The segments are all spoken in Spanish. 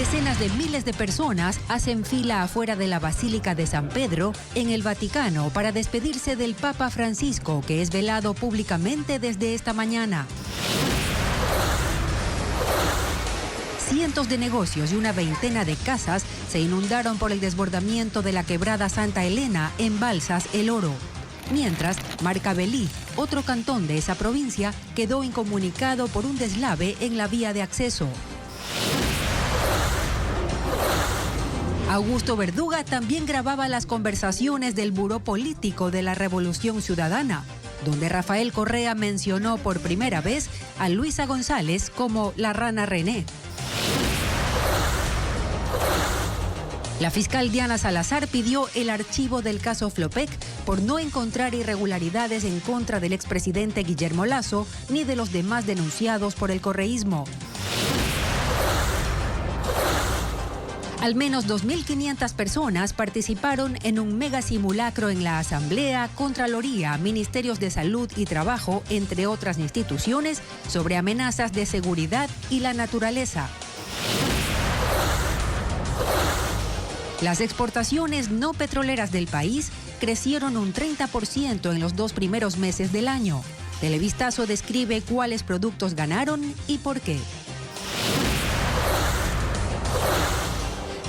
Decenas de miles de personas hacen fila afuera de la Basílica de San Pedro, en el Vaticano, para despedirse del Papa Francisco, que es velado públicamente desde esta mañana. Cientos de negocios y una veintena de casas se inundaron por el desbordamiento de la quebrada Santa Elena en Balsas, El Oro. Mientras, Marcavelí, otro cantón de esa provincia, quedó incomunicado por un deslave en la vía de acceso. Augusto Verduga también grababa las conversaciones del Buró Político de la Revolución Ciudadana, donde Rafael Correa mencionó por primera vez a Luisa González como la Rana René. La fiscal Diana Salazar pidió el archivo del caso Flopec por no encontrar irregularidades en contra del expresidente Guillermo Lasso ni de los demás denunciados por el correísmo. Al menos 2.500 personas participaron en un mega simulacro en la Asamblea, Contraloría, Ministerios de Salud y Trabajo, entre otras instituciones, sobre amenazas de seguridad y la naturaleza. Las exportaciones no petroleras del país crecieron un 30% en los 2 primeros meses del año. Televistazo describe cuáles productos ganaron y por qué.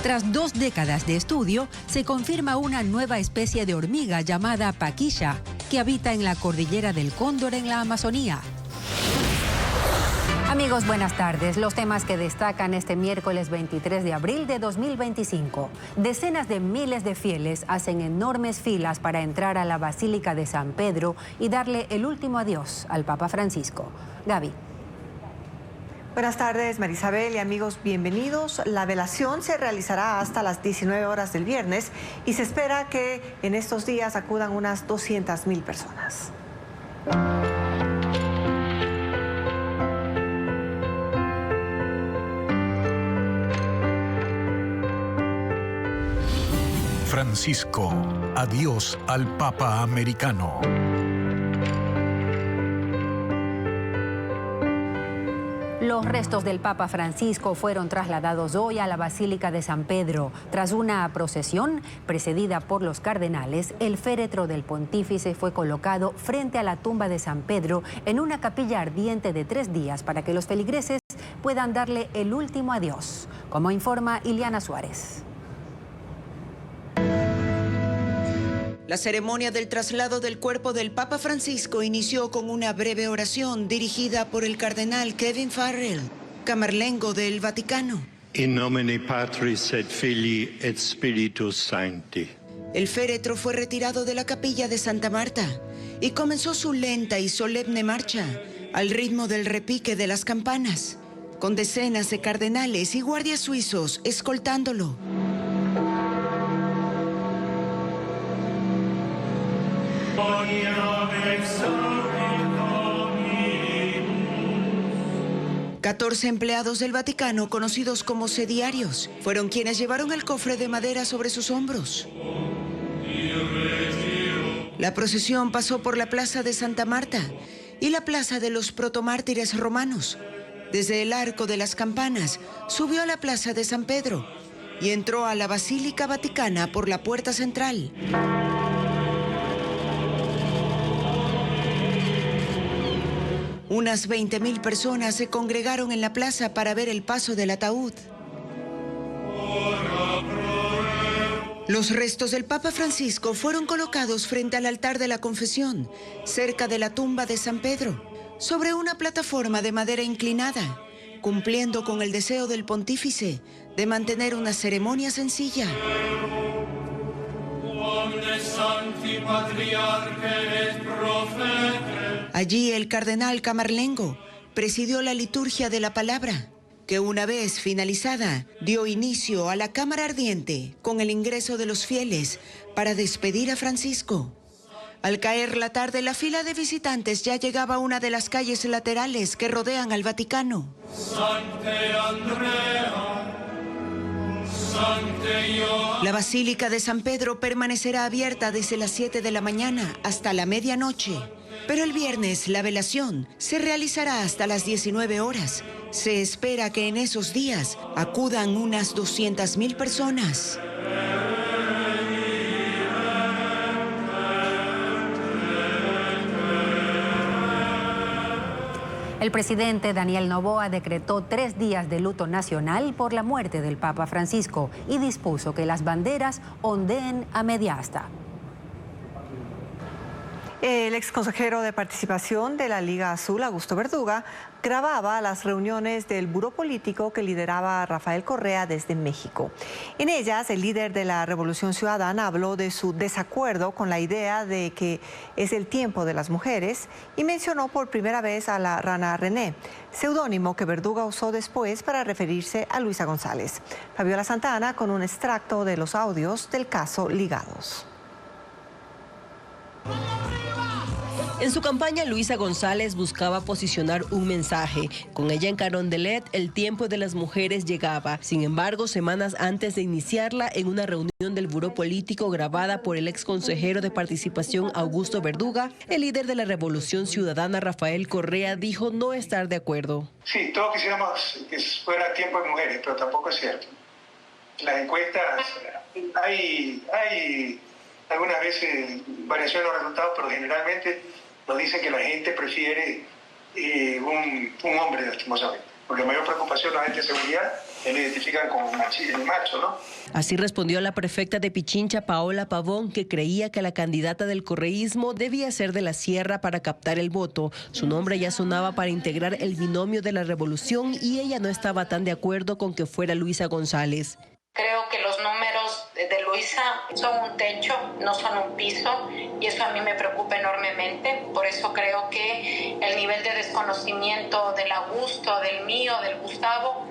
Tras 2 décadas de estudio, se confirma una nueva especie de hormiga llamada paquilla, que habita en la cordillera del Cóndor en la Amazonía. Amigos, buenas tardes. Los temas que destacan este miércoles 23 de abril de 2025. Decenas de miles de fieles hacen enormes filas para entrar a la Basílica de San Pedro y darle el último adiós al Papa Francisco. Gaby. Buenas tardes, Marisabel y amigos, bienvenidos. La velación se realizará hasta las 19 horas del viernes y se espera que en estos días acudan unas 200.000 personas. Francisco, adiós al Papa americano. Los restos del Papa Francisco fueron trasladados hoy a la Basílica de San Pedro. Tras una procesión precedida por los cardenales, el féretro del pontífice fue colocado frente a la tumba de San Pedro en una capilla ardiente de 3 días para que los feligreses puedan darle el último adiós, como informa Iliana Suárez. La ceremonia del traslado del cuerpo del Papa Francisco inició con una breve oración dirigida por el cardenal Kevin Farrell, camarlengo del Vaticano. In nomine Patris et Filii et Spiritus Sancti. El féretro fue retirado de la capilla de Santa Marta y comenzó su lenta y solemne marcha al ritmo del repique de las campanas, con decenas de cardenales y guardias suizos escoltándolo. Catorce empleados del Vaticano, conocidos como sediarios, fueron quienes llevaron el cofre de madera sobre sus hombros. La procesión pasó por la plaza de Santa Marta y la plaza de los protomártires romanos. Desde el Arco de las Campanas subió a la plaza de San Pedro y entró a la Basílica Vaticana por la puerta central. Unas 20.000 personas se congregaron en la plaza para ver el paso del ataúd. Los restos del Papa Francisco fueron colocados frente al altar de la confesión, cerca de la tumba de San Pedro, sobre una plataforma de madera inclinada, cumpliendo con el deseo del pontífice de mantener una ceremonia sencilla. Allí el cardenal camarlengo presidió la liturgia de la palabra, que una vez finalizada dio inicio a la cámara ardiente con el ingreso de los fieles para despedir a Francisco. Al caer la tarde, la fila de visitantes ya llegaba a una de las calles laterales que rodean al Vaticano. La Basílica de San Pedro permanecerá abierta desde las 7 de la mañana hasta la medianoche, Pero el viernes la velación se realizará hasta las 19 horas. Se espera que en esos días acudan unas 200.000 personas. El presidente Daniel Noboa decretó 3 días de luto nacional por la muerte del Papa Francisco y dispuso que las banderas ondeen a media asta. El exconsejero de participación de la Liga Azul, Augusto Verduga, grababa las reuniones del buró político que lideraba Rafael Correa desde México. En ellas, el líder de la Revolución Ciudadana habló de su desacuerdo con la idea de que es el tiempo de las mujeres y mencionó por primera vez a la Rana René, seudónimo que Verduga usó después para referirse a Luisa González. Fabiola Santana con un extracto de los audios del caso Ligados. En su campaña, Luisa González buscaba posicionar un mensaje. Con ella en Carondelet, el tiempo de las mujeres llegaba. Sin embargo, semanas antes de iniciarla, en una reunión del buró político grabada por el ex consejero de participación Augusto Verduga, el líder de la Revolución Ciudadana Rafael Correa dijo no estar de acuerdo. Sí, todos quisiéramos que fuera tiempo de mujeres, pero tampoco es cierto. Las encuestas, hay algunas veces variación en los resultados, pero generalmente nos dicen que la gente prefiere un hombre, lastimosamente. Porque la mayor preocupación la gente de seguridad, lo identifican como el macho, ¿no? Así respondió la prefecta de Pichincha, Paola Pavón, que creía que la candidata del correísmo debía ser de la Sierra para captar el voto. Su nombre ya sonaba para integrar el binomio de la revolución y ella no estaba tan de acuerdo con que fuera Luisa González. Creo que los números de Luisa son un techo, no son un piso, y eso a mí me preocupa enormemente. Por eso creo que el nivel de desconocimiento del Augusto, del mío, del Gustavo,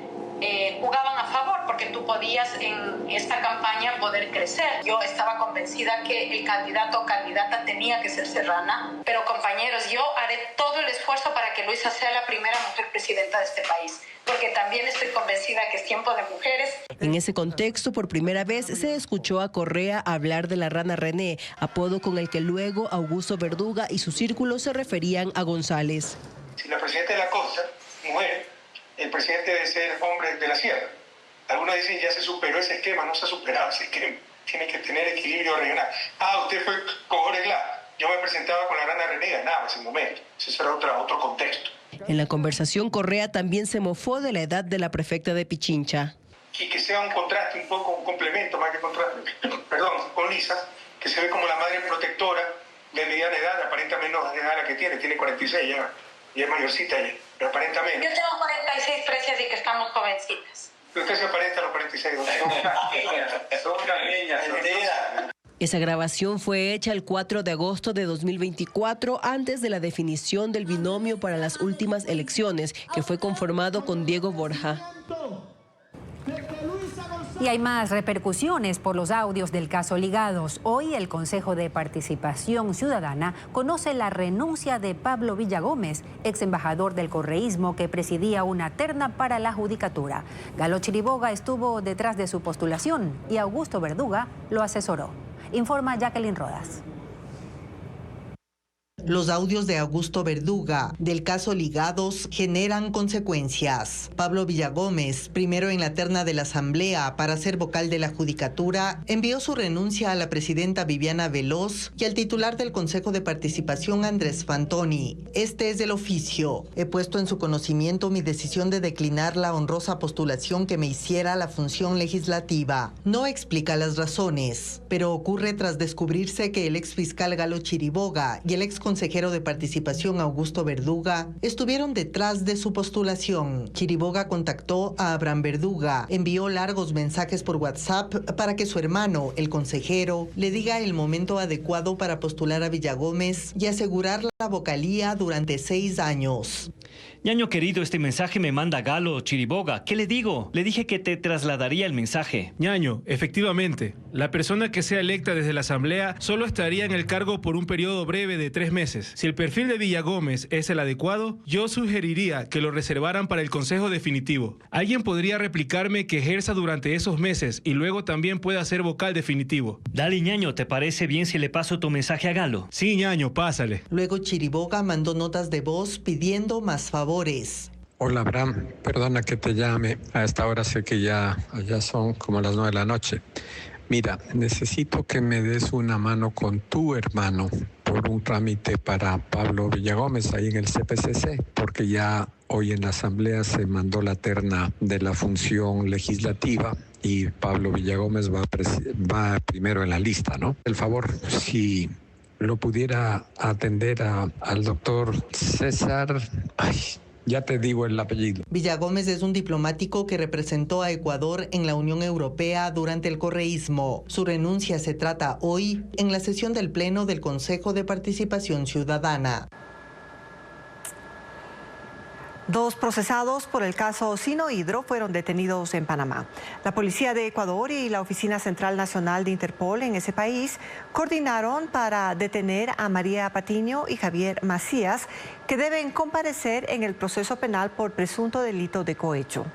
jugaban a favor, porque tú podías en esta campaña poder crecer. Yo estaba convencida que el candidato o candidata tenía que ser serrana, pero compañeros, yo haré todo el esfuerzo para que Luisa sea la primera mujer presidenta de este país, porque también estoy convencida que es tiempo de mujeres. En ese contexto, por primera vez se escuchó a Correa hablar de la Rana René, apodo con el que luego Augusto Verduga y su círculo se referían a González. Si la presidenta de la costa, mujer, el presidente debe ser hombre de la sierra. Algunos dicen ya se superó ese esquema, no se ha superado ese esquema. Tiene que tener equilibrio regional. Usted fue con Jorge Glass. Yo me presentaba con la Rana René y ganaba ese momento. Ese era otro contexto. En la conversación, Correa también se mofó de la edad de la prefecta de Pichincha. Y que sea un contraste, un poco un complemento, más que contraste, con Lisa, que se ve como la madre protectora de mediana edad, aparenta menos edad la que tiene 46 ya, y es mayorcita ella, pero aparenta menos. Yo tengo 46, Precias, y que estamos jovencitas. Usted se aparenta a los 46, son unas niñas solteras. Esa grabación fue hecha el 4 de agosto de 2024, antes de la definición del binomio para las últimas elecciones, que fue conformado con Diego Borja. Y hay más repercusiones por los audios del caso Ligados. Hoy el Consejo de Participación Ciudadana conoce la renuncia de Pablo Villagómez, ex embajador del correísmo que presidía una terna para la judicatura. Galo Chiriboga estuvo detrás de su postulación y Augusto Verduga lo asesoró. Informa Jacqueline Rodas. Los audios de Augusto Verduga del caso Ligados generan consecuencias. Pablo Villagómez, primero en la terna de la Asamblea para ser vocal de la Judicatura, envió su renuncia a la presidenta Viviana Veloz y al titular del Consejo de Participación, Andrés Fantoni. Este es el oficio. He puesto en su conocimiento mi decisión de declinar la honrosa postulación que me hiciera a la función legislativa. No explica las razones, pero ocurre tras descubrirse que el ex fiscal Galo Chiriboga y el ex consejero de participación Augusto Verduga estuvieron detrás de su postulación. Chiriboga contactó a Abraham Verduga, envió largos mensajes por WhatsApp para que su hermano, el consejero, le diga el momento adecuado para postular a Villagómez y asegurar la vocalía durante 6 años. Ñaño querido, este mensaje me manda Galo Chiriboga. ¿Qué le digo? Le dije que te trasladaría el mensaje. Ñaño, efectivamente, la persona que sea electa desde la Asamblea solo estaría en el cargo por un periodo breve de 3 meses. Si el perfil de Villagómez es el adecuado, yo sugeriría que lo reservaran para el Consejo Definitivo. Alguien podría replicarme que ejerza durante esos meses y luego también pueda ser vocal definitivo. Dale, Ñaño, ¿te parece bien si le paso tu mensaje a Galo? Sí, Ñaño, pásale. Luego Chiriboga mandó notas de voz pidiendo más favores. Hola Abraham, perdona que te llame. A esta hora sé que ya son como las 9 de la noche. Mira, necesito que me des una mano con tu hermano por un trámite para Pablo Villagómez ahí en el CPCC, porque ya hoy en la Asamblea se mandó la terna de la función legislativa y Pablo Villagómez va primero en la lista, ¿no? El favor, si lo pudiera atender al doctor César... Ya te digo el apellido. Villagómez es un diplomático que representó a Ecuador en la Unión Europea durante el correísmo. Su renuncia se trata hoy en la sesión del Pleno del Consejo de Participación Ciudadana. 2 procesados por el caso Sinohydro fueron detenidos en Panamá. La Policía de Ecuador y la Oficina Central Nacional de Interpol en ese país coordinaron para detener a María Patiño y Javier Macías, que deben comparecer en el proceso penal por presunto delito de cohecho.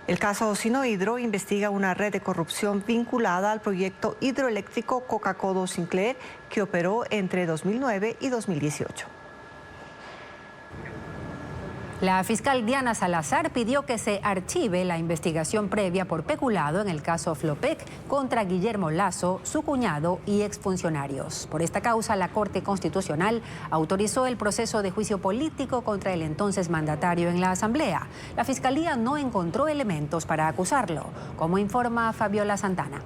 El caso Sinohydro investiga una red de corrupción vinculada al proyecto hidroeléctrico Coca-Codo-Sinclair que operó entre 2009 y 2018. La fiscal Diana Salazar pidió que se archive la investigación previa por peculado en el caso Flopec contra Guillermo Lasso, su cuñado y exfuncionarios. Por esta causa, la Corte Constitucional autorizó el proceso de juicio político contra el entonces mandatario en la Asamblea. La Fiscalía no encontró elementos para acusarlo, como informa Fabiola Santana.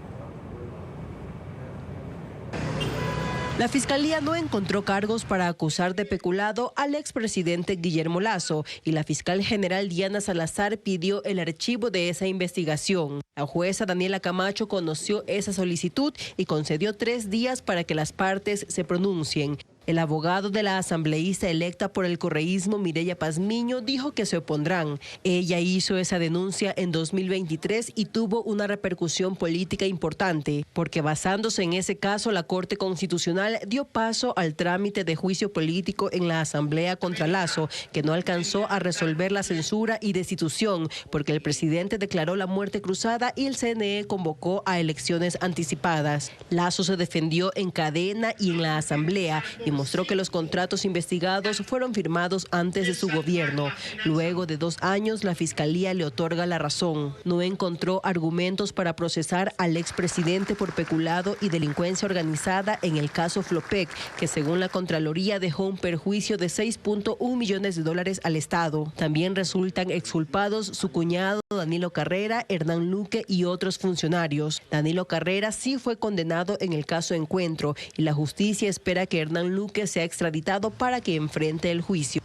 La Fiscalía no encontró cargos para acusar de peculado al expresidente Guillermo Lasso y la fiscal general Diana Salazar pidió el archivo de esa investigación. La jueza Daniela Camacho conoció esa solicitud y concedió 3 días para que las partes se pronuncien. El abogado de la asambleísta electa por el correísmo, Mireya Pazmiño, dijo que se opondrán. Ella hizo esa denuncia en 2023 y tuvo una repercusión política importante, porque basándose en ese caso, la Corte Constitucional dio paso al trámite de juicio político en la Asamblea contra Lasso, que no alcanzó a resolver la censura y destitución, porque el presidente declaró la muerte cruzada y el CNE convocó a elecciones anticipadas. Lasso se defendió en cadena y en la Asamblea y mostró que los contratos investigados fueron firmados antes de su gobierno. Luego de 2 años, la Fiscalía le otorga la razón. No encontró argumentos para procesar al expresidente por peculado y delincuencia organizada en el caso Flopec, que según la Contraloría dejó un perjuicio de $6.1 millones al Estado. También resultan exculpados su cuñado Danilo Carrera, Hernán Luque y otros funcionarios. Danilo Carrera sí fue condenado en el caso Encuentro y la justicia espera que Hernán Luque sea extraditado para que enfrente el juicio.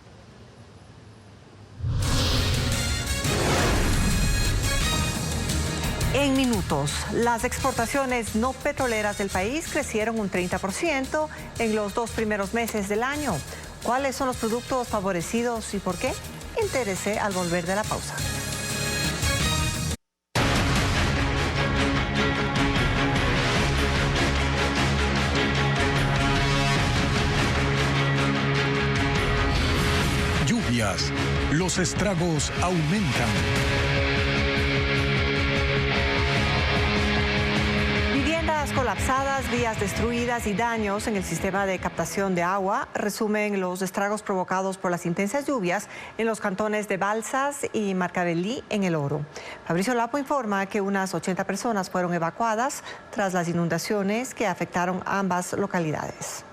En minutos, las exportaciones no petroleras del país crecieron un 30% en los 2 primeros meses del año. ¿Cuáles son los productos favorecidos y por qué? Entérese al volver de la pausa. Los estragos aumentan. Viviendas colapsadas, vías destruidas y daños en el sistema de captación de agua resumen los estragos provocados por las intensas lluvias en los cantones de Balsas y Marcavelí en El Oro. Fabricio Lapo informa que unas 80 personas fueron evacuadas tras las inundaciones que afectaron ambas localidades.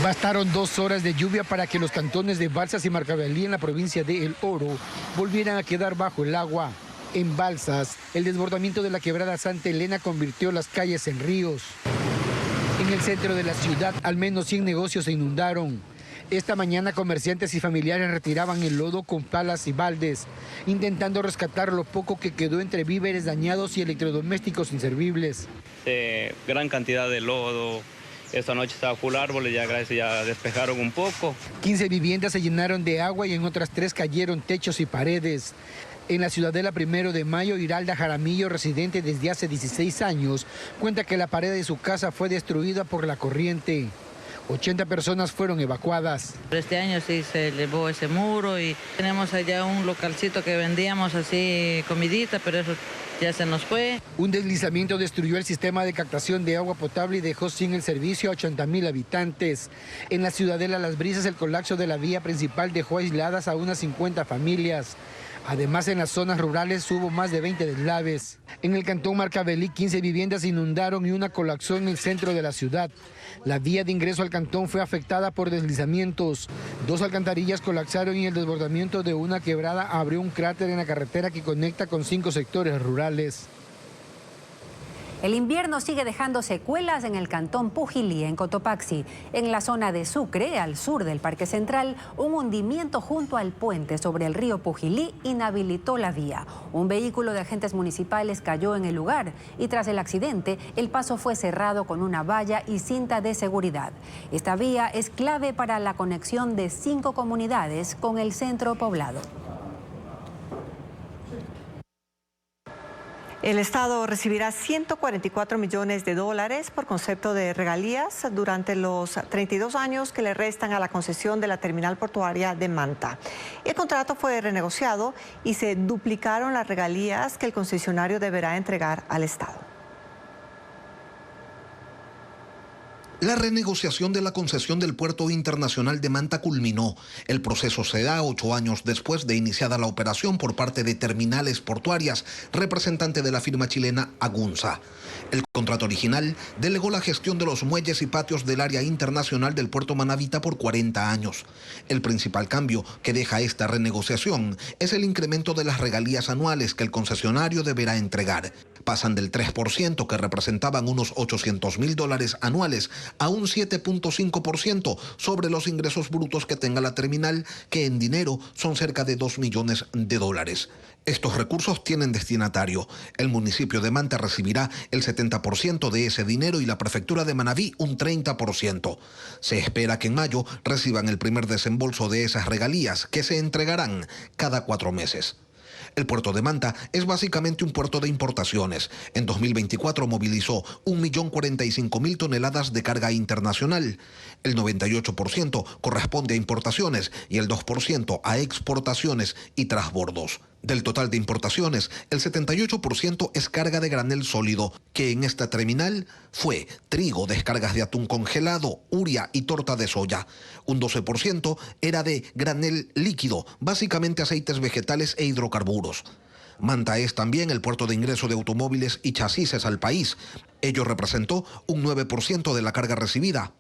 Bastaron 2 horas de lluvia para que los cantones de Balsas y Marcavelí en la provincia de El Oro volvieran a quedar bajo el agua. En Balsas, el desbordamiento de la quebrada Santa Elena convirtió las calles en ríos. En el centro de la ciudad, al menos 100 negocios se inundaron. Esta mañana, comerciantes y familiares retiraban el lodo con palas y baldes, intentando rescatar lo poco que quedó entre víveres dañados y electrodomésticos inservibles. Gran cantidad de lodo Esta noche estaba full árboles, ya gracias ya despejaron un poco. 15 viviendas se llenaron de agua y en otras 3 cayeron techos y paredes. En la Ciudadela 1 de Mayo, Iralda Jaramillo, residente desde hace 16 años, cuenta que la pared de su casa fue destruida por la corriente. 80 personas fueron evacuadas. Este año sí se elevó ese muro y tenemos allá un localcito que vendíamos así comidita, pero eso ya se nos fue. Un deslizamiento destruyó el sistema de captación de agua potable y dejó sin el servicio a 80,000 habitantes. En la Ciudadela Las Brisas, el colapso de la vía principal dejó aisladas a unas 50 familias. Además, en las zonas rurales hubo más de 20 deslaves. En el cantón Marcabelí, 15 viviendas inundaron y una colapsó en el centro de la ciudad. La vía de ingreso al cantón fue afectada por deslizamientos. 2 alcantarillas colapsaron y el desbordamiento de una quebrada abrió un cráter en la carretera que conecta con 5 sectores rurales. El invierno sigue dejando secuelas en el cantón Pujilí, en Cotopaxi. En la zona de Sucre, al sur del Parque Central, un hundimiento junto al puente sobre el río Pujilí inhabilitó la vía. Un vehículo de agentes municipales cayó en el lugar y tras el accidente, el paso fue cerrado con una valla y cinta de seguridad. Esta vía es clave para la conexión de 5 comunidades con el centro poblado. El Estado recibirá 144 millones de dólares por concepto de regalías durante los 32 años que le restan a la concesión de la terminal portuaria de Manta. El contrato fue renegociado y se duplicaron las regalías que el concesionario deberá entregar al Estado. La renegociación de la concesión del Puerto Internacional de Manta culminó. El proceso se da 8 años después de iniciada la operación por parte de Terminales Portuarias, representante de la firma chilena Agunza. El contrato original delegó la gestión de los muelles y patios del área internacional del puerto Manavita por 40 años. El principal cambio que deja esta renegociación es el incremento de las regalías anuales que el concesionario deberá entregar. Pasan del 3%, que representaban unos $800,000 anuales, a un 7.5% sobre los ingresos brutos que tenga la terminal, que en dinero son cerca de $2 millones. Estos recursos tienen destinatario. El municipio de Manta recibirá el 70% de ese dinero y la prefectura de Manabí un 30%. Se espera que en mayo reciban el primer desembolso de esas regalías, que se entregarán cada 4 meses. El puerto de Manta es básicamente un puerto de importaciones. En 2024 movilizó 1.045.000 toneladas de carga internacional. El 98% corresponde a importaciones y el 2% a exportaciones y transbordos. Del total de importaciones, el 78% es carga de granel sólido, que en esta terminal fue trigo, descargas de atún congelado, uria y torta de soya. Un 12% era de granel líquido, básicamente aceites vegetales e hidrocarburos. Manta es también el puerto de ingreso de automóviles y chasis al país. Ello representó un 9% de la carga recibida.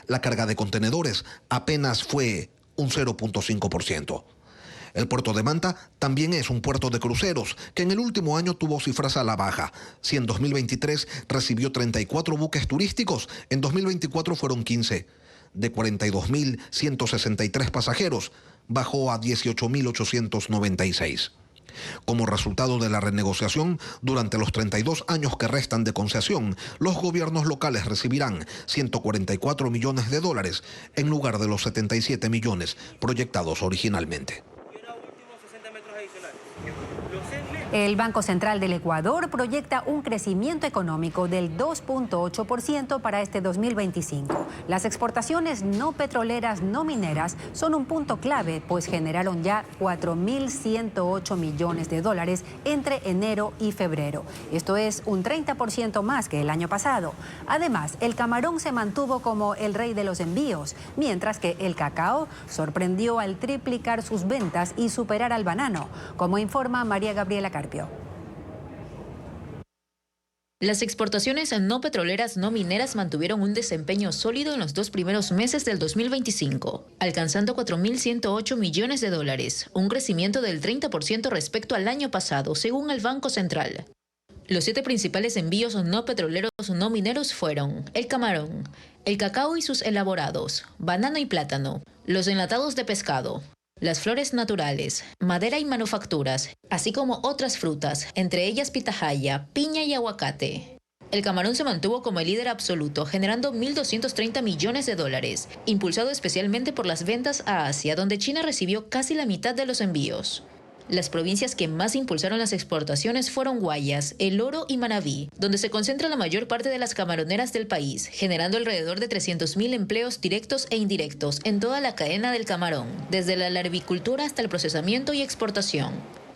La carga de contenedores apenas fue un 0.5%. El puerto de Manta también es un puerto de cruceros, que en el último año tuvo cifras a la baja. Si en 2023 recibió 34 buques turísticos, en 2024 fueron 15. De 42.163 pasajeros, bajó a 18.896. Como resultado de la renegociación, durante los 32 años que restan de concesión, los gobiernos locales recibirán $144 millones en lugar de los 77 millones proyectados originalmente. El Banco Central del Ecuador proyecta un crecimiento económico del 2.8% para este 2025. Las exportaciones no petroleras no mineras son un punto clave, pues generaron ya $4.108 millones entre enero y febrero. Esto es un 30% más que el año pasado. Además, el camarón se mantuvo como el rey de los envíos, mientras que el cacao sorprendió al triplicar sus ventas y superar al banano, como informa María Gabriela Carpio. Las exportaciones no petroleras no mineras mantuvieron un desempeño sólido en los 2 primeros meses del 2025, alcanzando $4.108 millones, un crecimiento del 30% respecto al año pasado, según el Banco Central. Los 7 principales envíos no petroleros no mineros fueron el camarón, el cacao y sus elaborados, banano y plátano, los enlatados de pescado, las flores naturales, madera y manufacturas, así como otras frutas, entre ellas pitahaya, piña y aguacate. El camarón se mantuvo como el líder absoluto, generando 1.230 millones de dólares, impulsado especialmente por las ventas a Asia, donde China recibió casi la mitad de los envíos. Las provincias que más impulsaron las exportaciones fueron Guayas, El Oro y Manabí, donde se concentra la mayor parte de las camaroneras del país, generando alrededor de 300.000 empleos directos e indirectos en toda la cadena del camarón, desde la larvicultura hasta el procesamiento y exportación.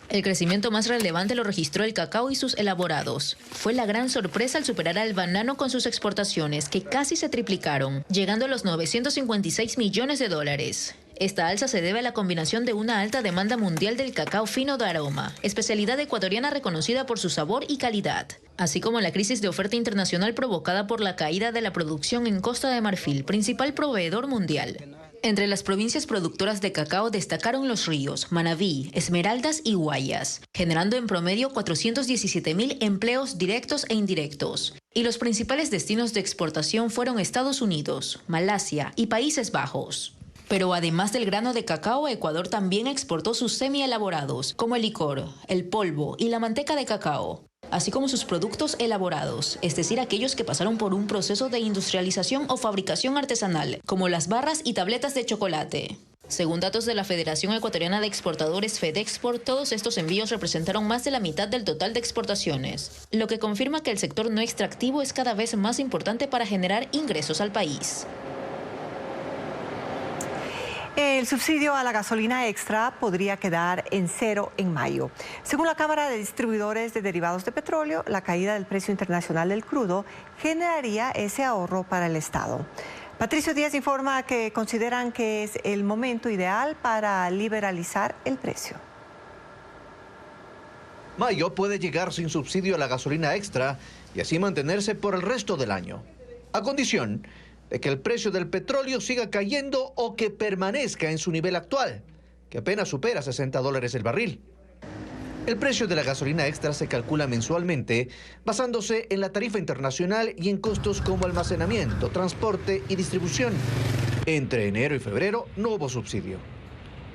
El crecimiento más relevante lo registró el cacao y sus elaborados. Fue la gran sorpresa al superar al banano con sus exportaciones, que casi se triplicaron, llegando a los 956 millones de dólares. Esta alza se debe a la combinación de una alta demanda mundial del cacao fino de aroma, especialidad ecuatoriana reconocida por su sabor y calidad, así como la crisis de oferta internacional provocada por la caída de la producción en Costa de Marfil, principal proveedor mundial. Entre las provincias productoras de cacao destacaron Los Ríos, Manabí, Esmeraldas y Guayas, generando en promedio 417.000 empleos directos e indirectos. Y los principales destinos de exportación fueron Estados Unidos, Malasia y Países Bajos. Pero además del grano de cacao, Ecuador también exportó sus semi-elaborados, como el licor, el polvo y la manteca de cacao, así como sus productos elaborados, es decir, aquellos que pasaron por un proceso de industrialización o fabricación artesanal, como las barras y tabletas de chocolate. Según datos de la Federación Ecuatoriana de Exportadores FedExport, todos estos envíos representaron más de la mitad del total de exportaciones, lo que confirma que el sector no extractivo es cada vez más importante para generar ingresos al país. El subsidio a la gasolina extra podría quedar en cero en mayo. Según la Cámara de Distribuidores de Derivados de Petróleo, la caída del precio internacional del crudo generaría ese ahorro para el Estado. Patricio Díaz informa que consideran que es el momento ideal para liberalizar el precio. Mayo puede llegar sin subsidio a la gasolina extra y así mantenerse por el resto del año, a condición de que el precio del petróleo siga cayendo o que permanezca en su nivel actual, que apenas supera $60 el barril. El precio de la gasolina extra se calcula mensualmente basándose en la tarifa internacional y en costos como almacenamiento, transporte y distribución. Entre enero y febrero no hubo subsidio.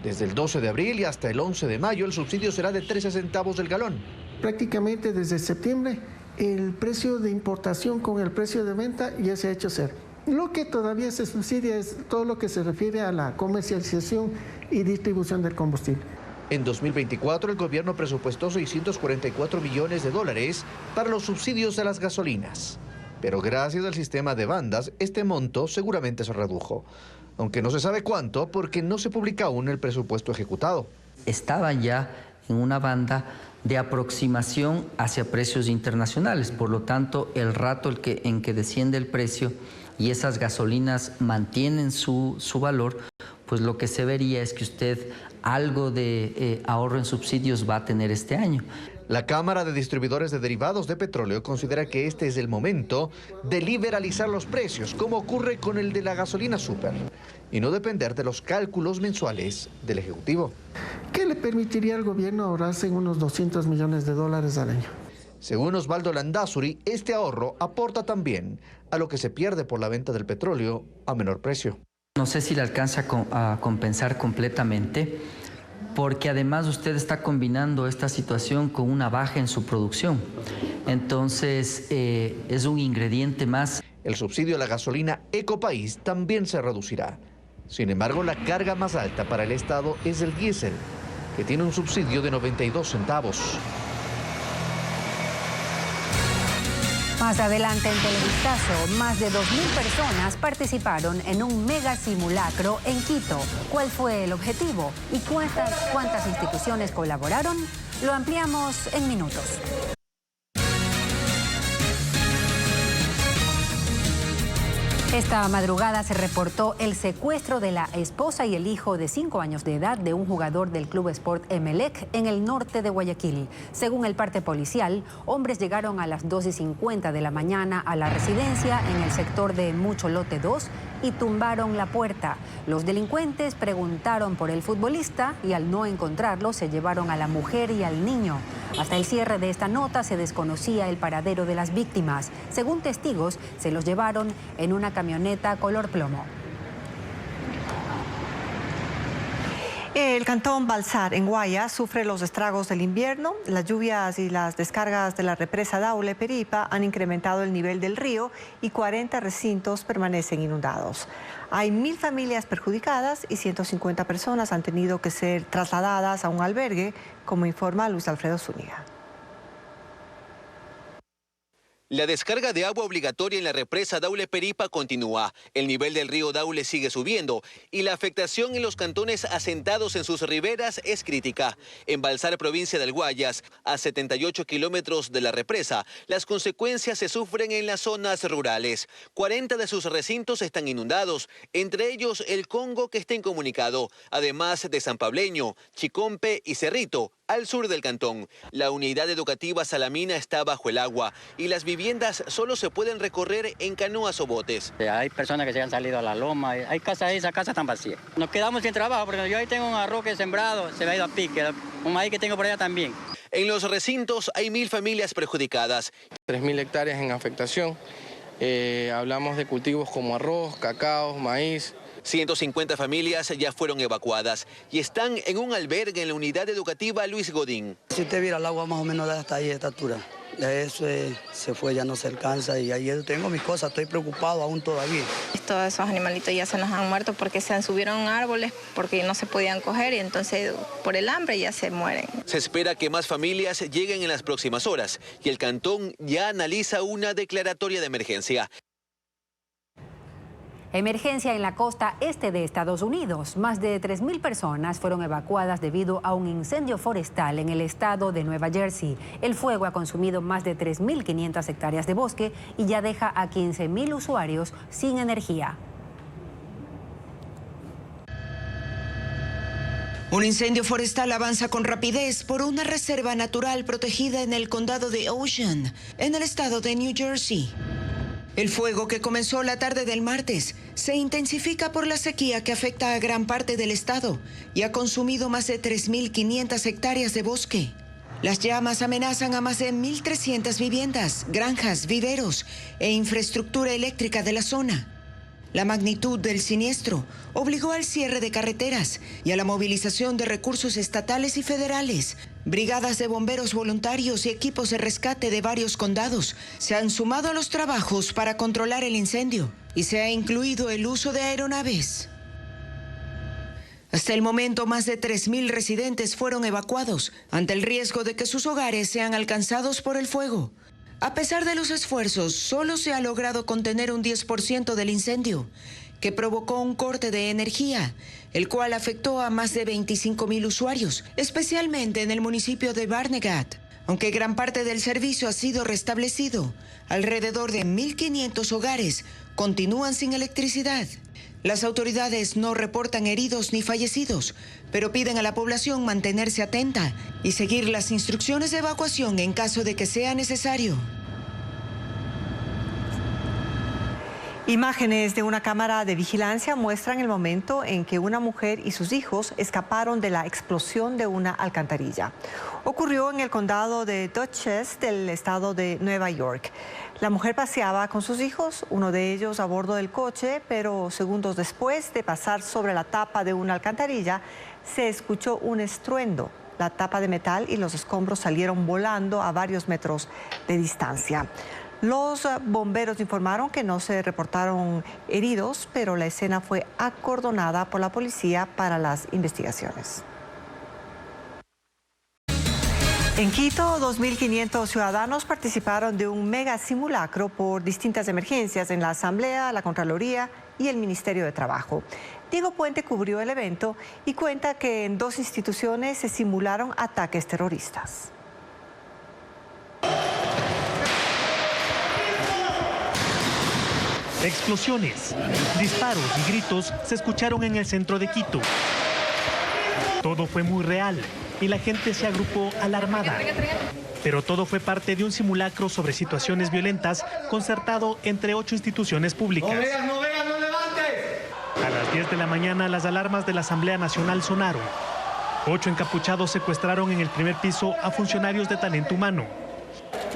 Desde el 12 de abril y hasta el 11 de mayo el subsidio será de 13 centavos el galón. Prácticamente desde septiembre el precio de importación con el precio de venta ya se ha hecho cero. Lo que todavía se subsidia es todo lo que se refiere a la comercialización y distribución del combustible. En 2024 el gobierno presupuestó $644 millones para los subsidios a las gasolinas. Pero gracias al sistema de bandas, este monto seguramente se redujo. Aunque no se sabe cuánto porque no se publica aún el presupuesto ejecutado. Estaban ya en una banda de aproximación hacia precios internacionales. Por lo tanto, el rato en que desciende el precio y esas gasolinas mantienen su valor, pues lo que se vería es que usted algo de ahorro en subsidios va a tener este año. La Cámara de Distribuidores de Derivados de Petróleo considera que este es el momento de liberalizar los precios, como ocurre con el de la gasolina súper, y no depender de los cálculos mensuales del Ejecutivo. ¿Qué le permitiría al gobierno ahorrarse unos $200 millones al año? Según Osvaldo Landazuri, este ahorro aporta también a lo que se pierde por la venta del petróleo a menor precio. No sé si le alcanza a compensar completamente, porque además usted está combinando esta situación con una baja en su producción. Entonces, es un ingrediente más. El subsidio a la gasolina Ecopaís también se reducirá. Sin embargo, la carga más alta para el Estado es el diésel, que tiene un subsidio de 92 centavos. Más adelante en Televistazo, más de 2.000 personas participaron en un mega simulacro en Quito. ¿Cuál fue el objetivo y cuántas instituciones colaboraron? Lo ampliamos en minutos. Esta madrugada se reportó el secuestro de la esposa y el hijo de 5 años de edad de un jugador del Club Sport Emelec en el norte de Guayaquil. Según el parte policial, hombres llegaron a las 2:50 de la mañana a la residencia en el sector de Mucho Lote 2 y tumbaron la puerta. Los delincuentes preguntaron por el futbolista y al no encontrarlo se llevaron a la mujer y al niño. Hasta el cierre de esta nota se desconocía el paradero de las víctimas. Según testigos, se los llevaron en una camioneta color plomo. El cantón Balsar, en Guayas, sufre los estragos del invierno. Las lluvias y las descargas de la represa Daule Peripa han incrementado el nivel del río y 40 recintos permanecen inundados. Hay 1000 familias perjudicadas y 150 personas han tenido que ser trasladadas a un albergue, como informa Luis Alfredo Zúñiga. La descarga de agua obligatoria en la represa Daule Peripa continúa. El nivel del río Daule sigue subiendo y la afectación en los cantones asentados en sus riberas es crítica. En Balsar, provincia del Guayas, a 78 kilómetros de la represa, las consecuencias se sufren en las zonas rurales. 40 de sus recintos están inundados, entre ellos el Congo, que está incomunicado, además de San Pableño, Chicompe y Cerrito, al sur del cantón. La unidad educativa Salamina está bajo el agua y las viviendas solo se pueden recorrer en canoas o botes. Hay personas que se han salido a la loma, hay casas, esas casas están vacías. Nos quedamos sin trabajo porque yo ahí tengo un arroz que he sembrado, se me ha ido a pique, un maíz que tengo por allá también. En los recintos hay 1000 familias perjudicadas. 3000 hectáreas en afectación. Hablamos de cultivos como arroz, cacao, maíz. 150 familias ya fueron evacuadas y están en un albergue en la unidad educativa Luis Godín. Si usted viera el agua más o menos hasta ahí, de esta altura. Ya eso se fue, ya no se alcanza y ahí tengo mis cosas, estoy preocupado aún todavía. Todos esos animalitos ya se nos han muerto porque se han subido a árboles, porque no se podían coger y entonces por el hambre ya se mueren. Se espera que más familias lleguen en las próximas horas y el cantón ya analiza una declaratoria de emergencia. Emergencia en la costa este de Estados Unidos. Más de 3000 personas fueron evacuadas debido a un incendio forestal en el estado de Nueva Jersey. El fuego ha consumido más de 3500 hectáreas de bosque y ya deja a 15000 usuarios sin energía. Un incendio forestal avanza con rapidez por una reserva natural protegida en el condado de Ocean, en el estado de New Jersey. El fuego, que comenzó la tarde del martes, se intensifica por la sequía que afecta a gran parte del estado y ha consumido más de 3500 hectáreas de bosque. Las llamas amenazan a más de 1300 viviendas, granjas, viveros e infraestructura eléctrica de la zona. La magnitud del siniestro obligó al cierre de carreteras y a la movilización de recursos estatales y federales. Brigadas de bomberos voluntarios y equipos de rescate de varios condados se han sumado a los trabajos para controlar el incendio y se ha incluido el uso de aeronaves. Hasta el momento, más de 3000 residentes fueron evacuados ante el riesgo de que sus hogares sean alcanzados por el fuego. A pesar de los esfuerzos, solo se ha logrado contener un 10% del incendio, que provocó un corte de energía, el cual afectó a más de 25,000 usuarios, especialmente en el municipio de Barnegat. Aunque gran parte del servicio ha sido restablecido, alrededor de 1500 hogares continúan sin electricidad. Las autoridades no reportan heridos ni fallecidos, pero piden a la población mantenerse atenta y seguir las instrucciones de evacuación en caso de que sea necesario. Imágenes de una cámara de vigilancia muestran el momento en que una mujer y sus hijos escaparon de la explosión de una alcantarilla. Ocurrió en el condado de Dutchess del estado de Nueva York. La mujer paseaba con sus hijos, uno de ellos a bordo del coche, pero segundos después de pasar sobre la tapa de una alcantarilla, se escuchó un estruendo. La tapa de metal y los escombros salieron volando a varios metros de distancia. Los bomberos informaron que no se reportaron heridos, pero la escena fue acordonada por la policía para las investigaciones. En Quito, 2.500 ciudadanos participaron de un mega simulacro por distintas emergencias en la Asamblea, la Contraloría y el Ministerio de Trabajo. Diego Puente cubrió el evento y cuenta que en 2 instituciones se simularon ataques terroristas. Explosiones, disparos y gritos se escucharon en el centro de Quito. Todo fue muy real y la gente se agrupó alarmada. Pero todo fue parte de un simulacro sobre situaciones violentas concertado entre 8 instituciones públicas. ¡No veas, no levantes! A las 10 de la mañana las alarmas de la Asamblea Nacional sonaron. 8 encapuchados secuestraron en el primer piso a funcionarios de talento humano.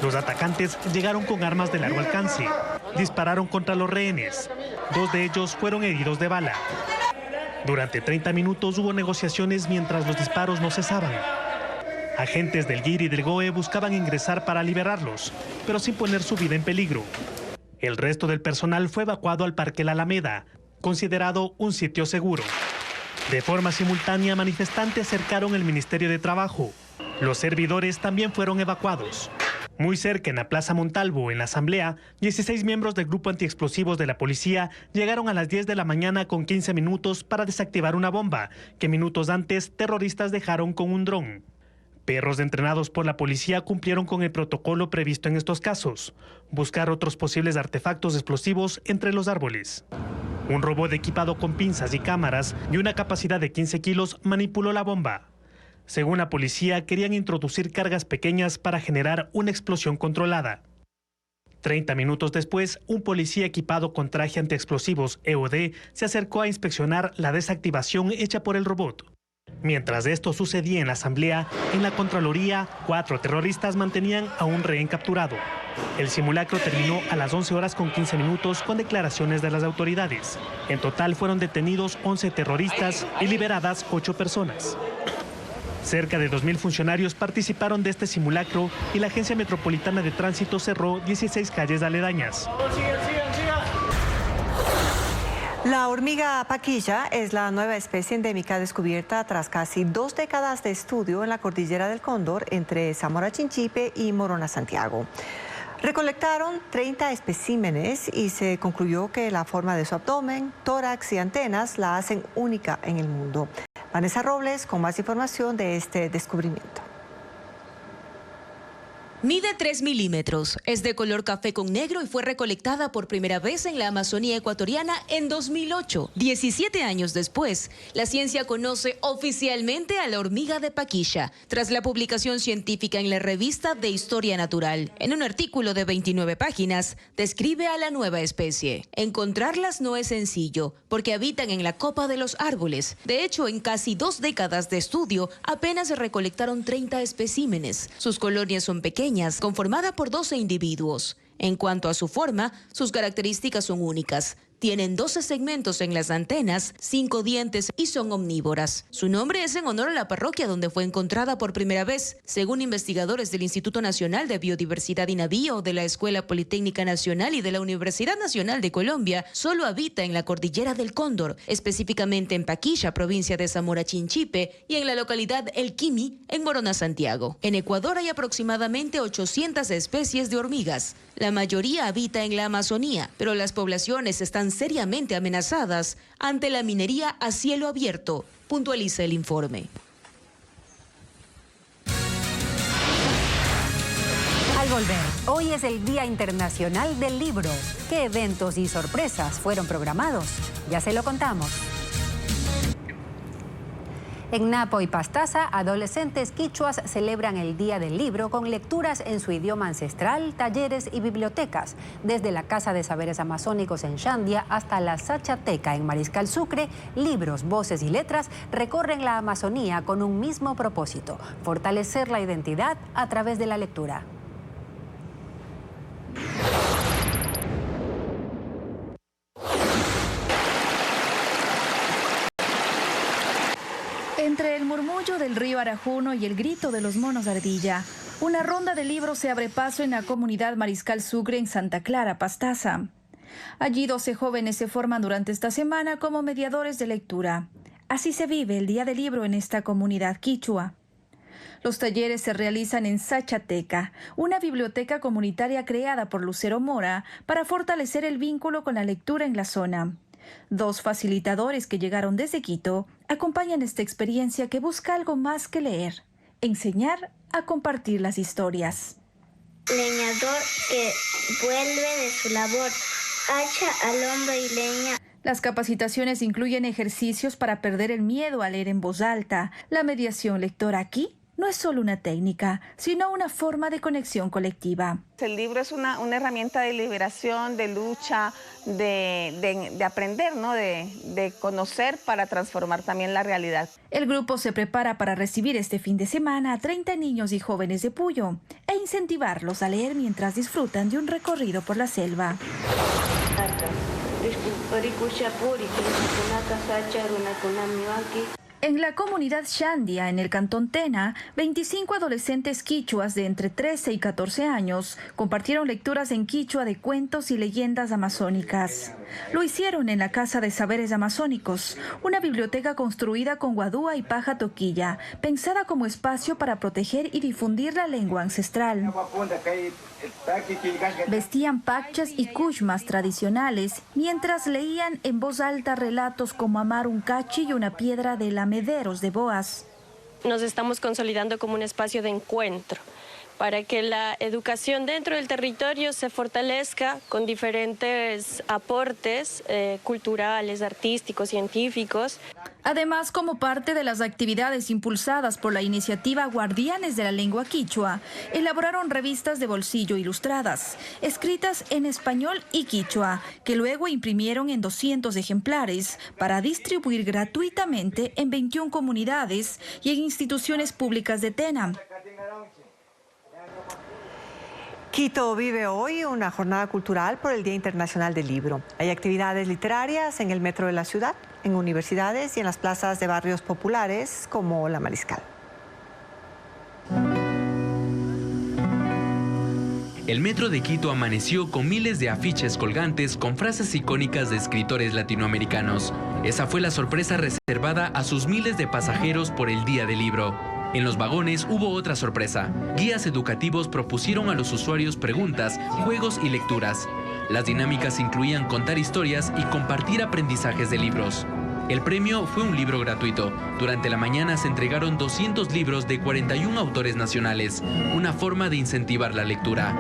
Los atacantes llegaron con armas de largo alcance. Dispararon contra los rehenes. 2 de ellos fueron heridos de bala. Durante 30 minutos hubo negociaciones mientras los disparos no cesaban. Agentes del GIR y del GOE buscaban ingresar para liberarlos, pero sin poner su vida en peligro. El resto del personal fue evacuado al Parque La Alameda, considerado un sitio seguro. De forma simultánea, manifestantes cercaron el Ministerio de Trabajo. Los servidores también fueron evacuados. Muy cerca, en la Plaza Montalvo, en la Asamblea, 16 miembros del grupo antiexplosivos de la policía llegaron a las 10 de la mañana con 15 minutos para desactivar una bomba que minutos antes terroristas dejaron con un dron. Perros entrenados por la policía cumplieron con el protocolo previsto en estos casos: buscar otros posibles artefactos explosivos entre los árboles. Un robot equipado con pinzas y cámaras y una capacidad de 15 kilos manipuló la bomba. Según la policía, querían introducir cargas pequeñas para generar una explosión controlada. 30 minutos después, un policía equipado con traje antiexplosivos EOD se acercó a inspeccionar la desactivación hecha por el robot. Mientras esto sucedía en la Asamblea, en la Contraloría, 4 terroristas mantenían a un rehén capturado. El simulacro terminó a las 11 horas con 15 minutos con declaraciones de las autoridades. En total fueron detenidos 11 terroristas y liberadas 8 personas. Cerca de 2.000 funcionarios participaron de este simulacro y la Agencia Metropolitana de Tránsito cerró 16 calles aledañas. La hormiga paquilla es la nueva especie endémica descubierta tras casi 2 décadas de estudio en la cordillera del Cóndor entre Zamora Chinchipe y Morona Santiago. Recolectaron 30 especímenes y se concluyó que la forma de su abdomen, tórax y antenas la hacen única en el mundo. Vanessa Robles con más información de este descubrimiento. Mide 3 milímetros, es de color café con negro y fue recolectada por primera vez en la Amazonía ecuatoriana en 2008. 17 años después, la ciencia conoce oficialmente a la hormiga de Paquilla, tras la publicación científica en la revista de Historia Natural. En un artículo de 29 páginas, describe a la nueva especie. Encontrarlas no es sencillo, porque habitan en la copa de los árboles. De hecho, en casi 2 décadas de estudio, apenas se recolectaron 30 especímenes. Sus colonias son pequeñas, conformada por 12 individuos. En cuanto a su forma, sus características son únicas. Tienen 12 segmentos en las antenas, 5 dientes y son omnívoras. Su nombre es en honor a la parroquia donde fue encontrada por primera vez. Según investigadores del Instituto Nacional de Biodiversidad INABIO, de la Escuela Politécnica Nacional y de la Universidad Nacional de Colombia, solo habita en la cordillera del Cóndor, específicamente en Paquilla, provincia de Zamora Chinchipe, y en la localidad El Quimi, en Morona Santiago. En Ecuador hay aproximadamente 800 especies de hormigas. La mayoría habita en la Amazonía, pero las poblaciones están seriamente amenazadas ante la minería a cielo abierto, puntualiza el informe. Al volver, hoy es el Día Internacional del Libro. ¿Qué eventos y sorpresas fueron programados? Ya se lo contamos. En Napo y Pastaza, adolescentes quichuas celebran el Día del Libro con lecturas en su idioma ancestral, talleres y bibliotecas. Desde la Casa de Saberes Amazónicos en Shandia hasta la Sachateca en Mariscal Sucre, libros, voces y letras recorren la Amazonía con un mismo propósito: fortalecer la identidad a través de la lectura. Entre el murmullo del río Arajuno y el grito de los monos ardilla, una ronda de libros se abre paso en la comunidad Mariscal Sucre en Santa Clara, Pastaza. Allí 12 jóvenes se forman durante esta semana como mediadores de lectura. Así se vive el Día del Libro en esta comunidad quichua. Los talleres se realizan en Sachateca, una biblioteca comunitaria creada por Lucero Mora para fortalecer el vínculo con la lectura en la zona. 2 facilitadores que llegaron desde Quito acompañan esta experiencia que busca algo más que leer: enseñar a compartir las historias. Leñador que vuelve de su labor, hacha al hombro y leña. Las capacitaciones incluyen ejercicios para perder el miedo a leer en voz alta. La mediación lectora aquí no es solo una técnica, sino una forma de conexión colectiva. El libro es una herramienta de liberación, de lucha, de aprender, ¿no? de conocer para transformar también la realidad. El grupo se prepara para recibir este fin de semana a 30 niños y jóvenes de Puyo e incentivarlos a leer mientras disfrutan de un recorrido por la selva. En la comunidad Shandia, en el cantón Tena, 25 adolescentes quichuas de entre 13 y 14 años compartieron lecturas en quichua de cuentos y leyendas amazónicas. Lo hicieron en la Casa de Saberes Amazónicos, una biblioteca construida con guadúa y paja toquilla, pensada como espacio para proteger y difundir la lengua ancestral. Vestían pachas y kushmas tradicionales, mientras leían en voz alta relatos como amar un cachi y una piedra de lamederos de Boas. Nos estamos consolidando como un espacio de encuentro para que la educación dentro del territorio se fortalezca con diferentes aportes culturales, artísticos, científicos. Además, como parte de las actividades impulsadas por la iniciativa Guardianes de la Lengua Quichua, elaboraron revistas de bolsillo ilustradas, escritas en español y quichua, que luego imprimieron en 200 ejemplares para distribuir gratuitamente en 21 comunidades y en instituciones públicas de Tena. Quito vive hoy una jornada cultural por el Día Internacional del Libro. Hay actividades literarias en el metro de la ciudad, en universidades y en las plazas de barrios populares como La Mariscal. El metro de Quito amaneció con miles de afiches colgantes con frases icónicas de escritores latinoamericanos. Esa fue la sorpresa reservada a sus miles de pasajeros por el Día del Libro. En los vagones hubo otra sorpresa. Guías educativos propusieron a los usuarios preguntas, juegos y lecturas. Las dinámicas incluían contar historias y compartir aprendizajes de libros. El premio fue un libro gratuito. Durante la mañana se entregaron 200 libros de 41 autores nacionales, una forma de incentivar la lectura.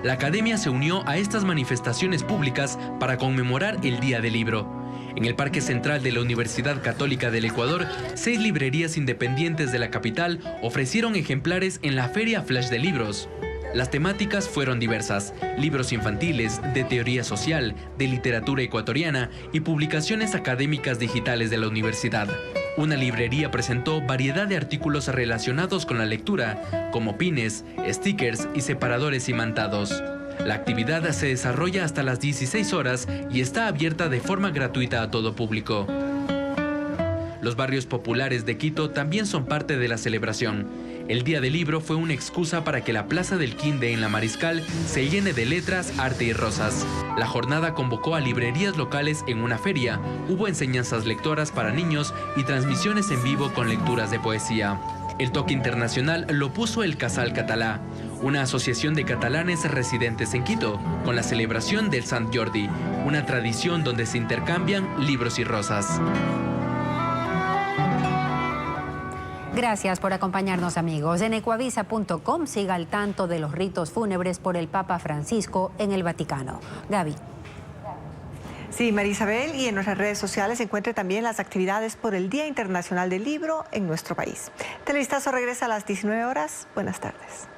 La academia se unió a estas manifestaciones públicas para conmemorar el Día del Libro. En el Parque Central de la Universidad Católica del Ecuador, 6 librerías independientes de la capital ofrecieron ejemplares en la Feria Flash de Libros. Las temáticas fueron diversas: libros infantiles, de teoría social, de literatura ecuatoriana y publicaciones académicas digitales de la universidad. Una librería presentó variedad de artículos relacionados con la lectura, como pines, stickers y separadores imantados. La actividad se desarrolla hasta las 16 horas y está abierta de forma gratuita a todo público. Los barrios populares de Quito también son parte de la celebración. El Día del Libro fue una excusa para que la Plaza del Quinde en La Mariscal se llene de letras, arte y rosas. La jornada convocó a librerías locales en una feria, hubo enseñanzas lectoras para niños y transmisiones en vivo con lecturas de poesía. El toque internacional lo puso el Casal Català, una asociación de catalanes residentes en Quito, con la celebración del Sant Jordi, una tradición donde se intercambian libros y rosas. Gracias por acompañarnos, amigos. En ecuavisa.com siga al tanto de los ritos fúnebres por el Papa Francisco en el Vaticano. Gaby. Sí, María Isabel, y en nuestras redes sociales encuentre también las actividades por el Día Internacional del Libro en nuestro país. Televistazo regresa a las 19 horas. Buenas tardes.